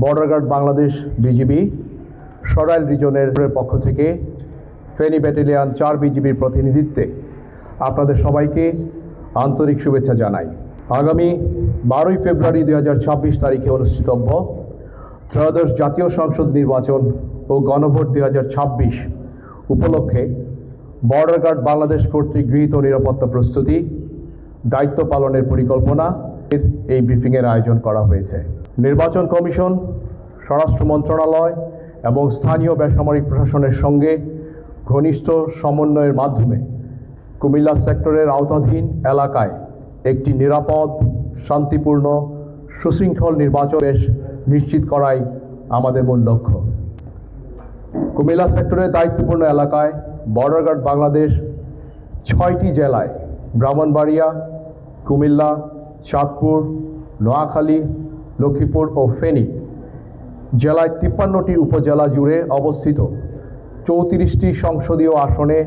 Border guard Bangladesh BGB Sarail রিজনের পক্ষ থেকে ফেনী ব্যাটালিয়ন 4 বিজিবির প্রতিনিধিত্বে আপনাদের সবাইকে আন্তরিক শুভেচ্ছা জানাই। আগামী 12ই ফেব্রুয়ারি 2026 তারিখে অনুষ্ঠিতব্য ত্রয়োদশ জাতীয় সংসদ নির্বাচন ও গণভোট 2026 উপলক্ষে বর্ডার গার্ড বাংলাদেশ কর্তৃক গৃহীত নিরাপত্তা প্রস্তুতি, দায়িত্ব পালনের পরিকল্পনা এই ব্রিফিংয়ের আয়োজন করা হয়েছে। নির্বাচন কমিশন, স্বরাষ্ট্র মন্ত্রণালয় এবং স্থানীয় বেসামরিক প্রশাসনের সঙ্গে ঘনিষ্ঠ সমন্বয়ের মাধ্যমে কুমিল্লা সেক্টরের আওতাধীন এলাকায় একটি নিরাপদ, শান্তিপূর্ণ, সুশৃঙ্খল নির্বাচন নিশ্চিত করাই আমাদের মূল লক্ষ্য। কুমিল্লা সেক্টরের দায়িত্বপূর্ণ এলাকায় বর্ডার গার্ড বাংলাদেশ 6টি জেলায় ব্রাহ্মণবাড়িয়া, কুমিল্লা, চাঁদপুর, নোয়াখালী, লক্ষ্মীপুর ও ফেনী জেলায় 53টি উপজেলা জুড়ে অবস্থিত 34টি সংসদীয় আসনে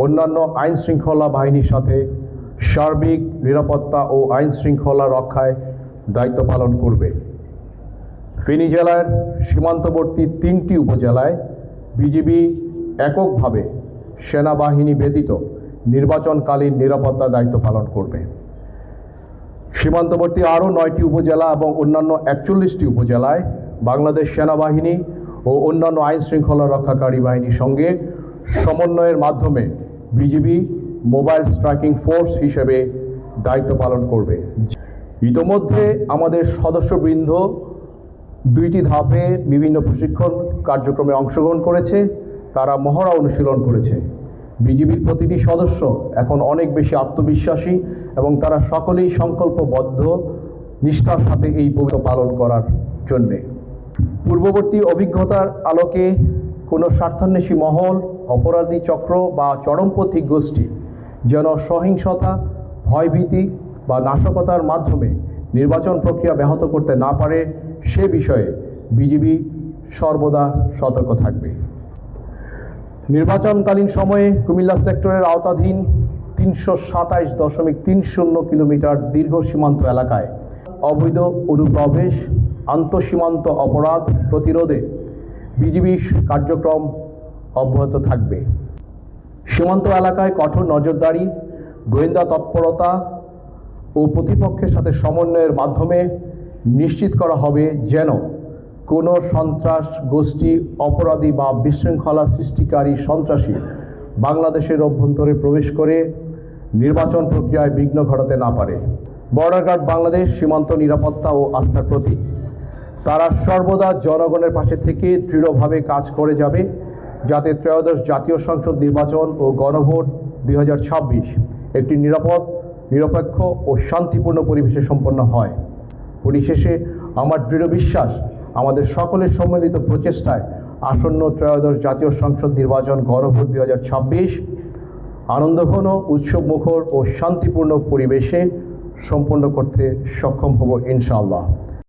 অন্যান্য আইন শৃঙ্খলা বাহিনীর সাথে সার্বিক নিরাপত্তা ও আইন শৃঙ্খলা রক্ষায় দায়িত্ব পালন করবে। ফেনী জেলার সীমান্তবর্তী 3টি উপজেলায় বিজিবি এককভাবে সেনাবাহিনী ব্যতীত নির্বাচনকালীন নিরাপত্তা দায়িত্ব পালন করবে। সীমান্তবর্তী আরও 9টি উপজেলা এবং অন্যান্য 41টি উপজেলায় বাংলাদেশ সেনাবাহিনী ও অন্যান্য আইন শৃঙ্খলা রক্ষাকারী বাহিনীর সঙ্গে সমন্বয়ের মাধ্যমে বিজিবি মোবাইল স্ট্রাইকিং ফোর্স হিসেবে দায়িত্ব পালন করবে। ইতোমধ্যে আমাদের সদস্যবৃন্দ 2টি ধাপে বিভিন্ন প্রশিক্ষণ কার্যক্রমে অংশগ্রহণ করেছে, তারা মহড়া অনুশীলন করেছে। বিজিবির প্রতিটি সদস্য এখন অনেক বেশি আত্মবিশ্বাসী এবং তারা সকলেই সংকল্পবদ্ধ নিষ্ঠার সাথে এই পবিত্র পালন করার জন্যে। পূর্ববর্তী অভিজ্ঞতার আলোকে কোনো স্বার্থান্বেষী মহল, অপরাধী চক্র বা চরমপন্থী গোষ্ঠী যেন সহিংসতা, ভয়ভীতি বা নাশকতার মাধ্যমে নির্বাচন প্রক্রিয়া ব্যাহত করতে না পারে সে বিষয়ে বিজিবি সর্বদা সতর্ক থাকবে। নির্বাচনকালীন সময়ে কুমিল্লা সেক্টরের আওতাধীন 327.30 কিলোমিটার দীর্ঘ সীমান্ত এলাকায় অবৈধ অনুপ্রবেশ, আন্তঃসীমান্ত অপরাধ প্রতিরোধে বিজিবি কার্যক্রম অব্যাহত থাকবে। সীমান্ত এলাকায় কঠোর নজরদারি, গোয়েন্দা তৎপরতা ও প্রতিপক্ষের সাথে সমন্বয়ের মাধ্যমে নিশ্চিত করা হবে যেন কোনো সন্ত্রাস গোষ্ঠী, অপরাধী বা বিশৃঙ্খলা সৃষ্টিকারী সন্ত্রাসী বাংলাদেশের অভ্যন্তরে প্রবেশ করে নির্বাচন প্রক্রিয়ায় বিঘ্ন ঘটাতে না পারে। বর্ডার গার্ড বাংলাদেশ সীমান্ত নিরাপত্তা ও আস্থার প্রতীক। তারা সর্বদা জনগণের পাশে থেকে দৃঢ়ভাবে কাজ করে যাবে যাতে ত্রয়োদশ জাতীয় সংসদ নির্বাচন ও গণভোট 2026 একটি নিরাপদ, নিরপেক্ষ ও শান্তিপূর্ণ পরিবেশে সম্পন্ন হয়। পরিশেষে আমার দৃঢ় বিশ্বাস আমাদের সকলের সম্মিলিত প্রচেষ্টায় আসন্ন ত্রয়োদশ জাতীয় সংসদ নির্বাচন গণভোট 2026 আনন্দঘন, উৎসবমুখর ও শান্তিপূর্ণ পরিবেশে সম্পন্ন করতে সক্ষম হব ইনশাআল্লাহ।